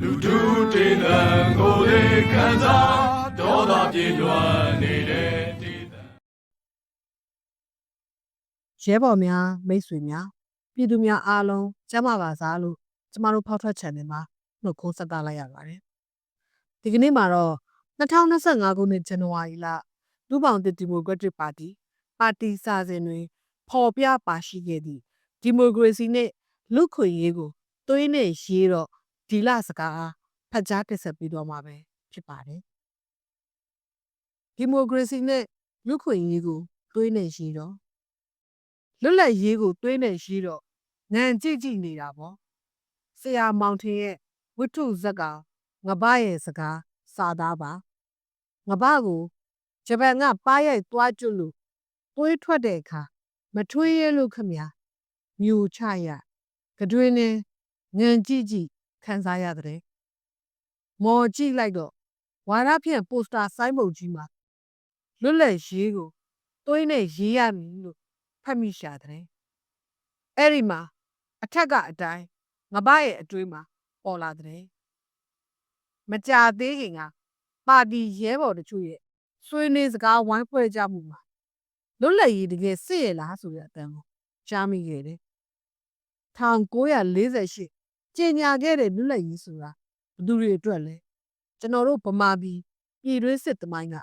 လူတို့တင်တန်ကိုလေးခံစားဒေါသပြေလွှမ်းနေတဲ့တည်တံရဲဘော်များမိတ်ဆွေများပြည်သူများအားလုံးကျမ်းမာပါစားလို့ကျမတို့ဖောက်ထွက် channel မှာနှုတ်ခွန်းဆက်သလိုက်ရပါတယ်ဒီကနေ့မှာတော့2025ခုနှစ်ဇန်နဝါရီလလူ့ဘောင်သစ်ဒီမိုကရက်တစ်ပါတီစာစဉ်တွင်ဖော်ပြပါရှိခဲ့သည့်ဒီမိုကရေစီနှင့်လူ့ခွင့်ရေးကိုသွေးနဲ့ရေးတော့ဒီလစကားဖတ်ကြားတင်ဆက်ပေးတော့မှာပဲဖြစ်ပါတယ်ဒီမိုကရေစီနဲ့လူ့ခွင့်ရေးကိုသွေးနဲ့ရေးတော့လွတ်လပ်ရေးကိုသွေးနဲ့ရေးတော့ငန်ကြည့်နေတာပေါ့ဆရာမောင်ထင်ရဲ့ဝိထုဇက်ကငပရဲ့စကားစာသားပါငပကိုဂျပန်ကပါးရိုက်သွားကျွလို့သွေးထွက်တဲ့အခါမထွေးရဲလို့ခမညာမျိုးချရကတွင်နဲ့ငန်ကြည့်ခံစားရတဲ့မော်ကြည့်လိုက်တော့ဝါရဖြန့်ပိုစတာဆိုင်းဘုတ်ကြီးမှာလွတ်လပ်ရေးကိုသွေးနဲ့ရေးရမည်လို့ဖတ်မိရှာတဲ့အဲ့ဒီမှာအထက်ကအတိုင်းငပရဲ့အတွေးမှာပေါ်လာတဲ့မကြသေးခင်ကပါတီရဲဘော်တချို့ရဲ့ဆွေးနွေးစကားဝိုင်းဖွဲ့ကြမှုမှာလွတ်လပ်ရေးတကယ်စစ်ရလားဆိုတဲ့အတန်ကိုကြားမိခဲ့တယ်1948ကြေညာခဲ့တဲ့လွတ်လပ်ရေးဆိုတာဘယ်သူတွေအတွက်လဲကျွန်တော်တို့ဗမာပြည်ပြည်တွင်းစစ်သမိုင်းက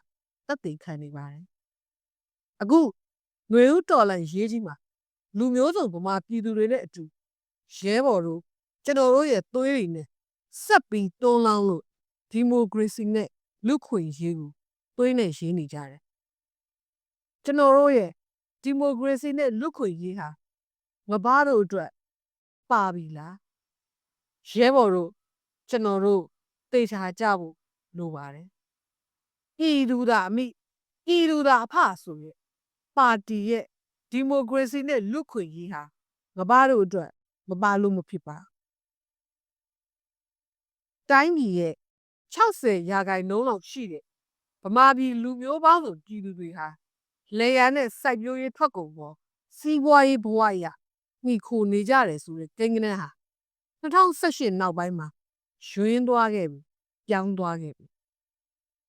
သက်သေခံနေပါတယ်အခုຫນွေဦးတော်လှန်ရေးကြီးမှာလူမျိုးစုံဗမာပြည်သူတွေနဲ့အတူရဲဘော်တို့ကျွန်တော်တို့ရဲ့သွေးတွေနဲ့ဆက်ပြီးတွန်းလောင်းလို့ဒီမိုကရေစီနဲ့လူ့ခွင့်ရေးကိုသွေးနဲ့ရေးနေကြတယ်ကျွန်တော်တို့ရဲ့ဒီမိုကရေစီနဲ့လူ့ခွင့်ရေးဟာငပါးတို့အတွက်ပါပြီလားရဲဘော်တို့ကျွန်တော်တို့သေချာကြဖို့လိုပါတယ်ပြည်သူသာအမိပြည်သူသာအဖဆိုရဲ့ပါတီရဲ့ဒီမိုကရေစီနဲ့လူ့ခွင့်ရေးဟာငပါးတို့အတွက်မပါလို့မဖြစ်ပါတိုင်းပြည်ရဲ့60%လောက်ရှိတဲ့ဗမာပြည်လူမျိုးပေါင်းစုံပြည်သူတွေဟာလေယာဉ်နဲ့စိုက်ပျိုးရေးထွက်ကုန်ပေါ်စီးပွားရေးဘဝရမိခိုနေကြတယ်ဆိုတဲ့ကိန်းဂဏန်းဟာ2018နောက်ပိုင်းမှာရွှင်းသွားခဲ့ပြီပြောင်းသွားခဲ့ပြီ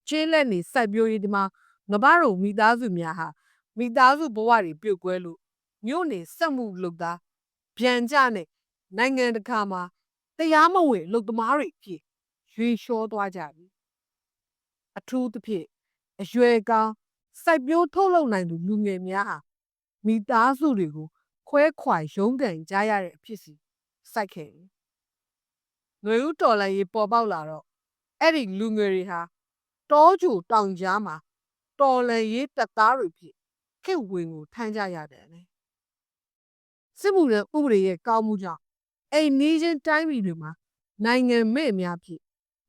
ကျေးလက်နေစိုက်ပျိုးရေးဒီမှာငပါးတို့မိသားစုများဟာမိသားစုဘဝတွေပြုတ်ကွဲလို့မြို့နေစက်မှုလုပ်သားဗျံကြနဲ့နိုင်ငံတကာမှာတရားမဝင်လုပ်သမားတွေဖြစ်ရွေလျှောသွားကြပြီအထူးသဖြင့်အရွယ်ကောင်းစိုက်ပျိုးထုတ်လုပ်နိုင်သူလူငယ်များဟာမိသားစုတွေကိုခွဲခွာရုံးကန်ကြရတဲ့အဖြစ်စီစိုက်ခဲ့တယ်။ຫນွေဦးတော်လှန်ရေးပေါ်ပေါက်လာတော့အဲ့ဒီလူငယ်တွေဟာတောကြိုတောင်ကြားမှာတော်လှန်ရေးတပ်သားတွေဖြစ်ခေတ်ဝင်ကိုထမ်းကြရတယ်လေ။စစ်မှုထမ်းဥပဒေရဲ့ကောင်းမှုကြောင့်အိမ်နီးချင်းတိုင်းပြည်တွေမှာနိုင်ငံမဲ့များဖြစ်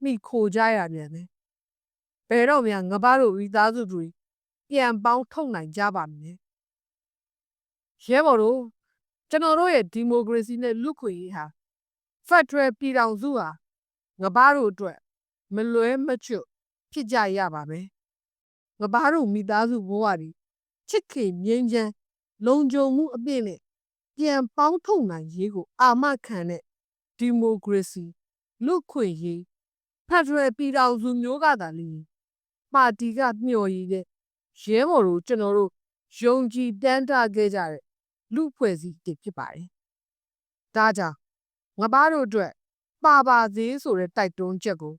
မိခိုကြရပြန်တယ်။ဘယ်တော့မှငပါးတို့မိသားစုတွေပြန်ပေါင်းထုတ်နိုင်ကြပါမည်။ရဲဘော်တို့ကျွန်တော်တို့ရဲ့ဒီမိုကရေစီနဲ့လူ့ခွင့်ရေးဟာဖက်ဒရယ်ပြည်ထောင်စုဟာငပါးတို့အတွက်မလွဲမချွတ်ဖြစ်ကြရပါမယ်။ငပါးတို့မိသားစုဘဝတွေချစ်ခင်ငြိမ်းချမ်းလုံခြုံမှုအပြည့်နဲ့ပြန်ပေါင်းထုတ်နိုင်ရေးကိုအာမခံတဲ့ဒီမိုကရေစီလူ့ခွင့်ရေးဖက်ဒရယ်ပြည်ထောင်စုမျိုးကသာလျှင်ပါတီကမျှော်ရည်တဲ့ရဲဘော်တို့ကျွန်တော်တို့ယုံကြည်တမ်းတခဲ့ကြတဲ့လူဖွဲ့စည်းတစ်ဖြစ်ပါတယ်။ဒါကြောင့်ငပါးတို့အတွက်ပါသေးဆိုတဲ့တိုက်တွန်းချက်ကို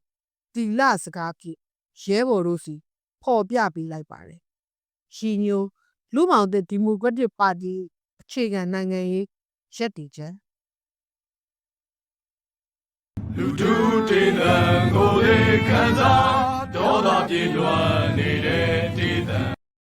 ဒီလစကားဖြစ်ရဲဘော်တို့စီဖော်ပြပေးလိုက်ပါတယ်။ရှင်ညိုလူ့ဘောင်သစ်ဒီမိုကရက်တစ်ပါတီအခြေခံနိုင်ငံရေးရပ်တည်ချက်လူတို့တင်တန်ကိုလေးခံစားဒေါသပြေလွှမ်းနေတဲ့တည်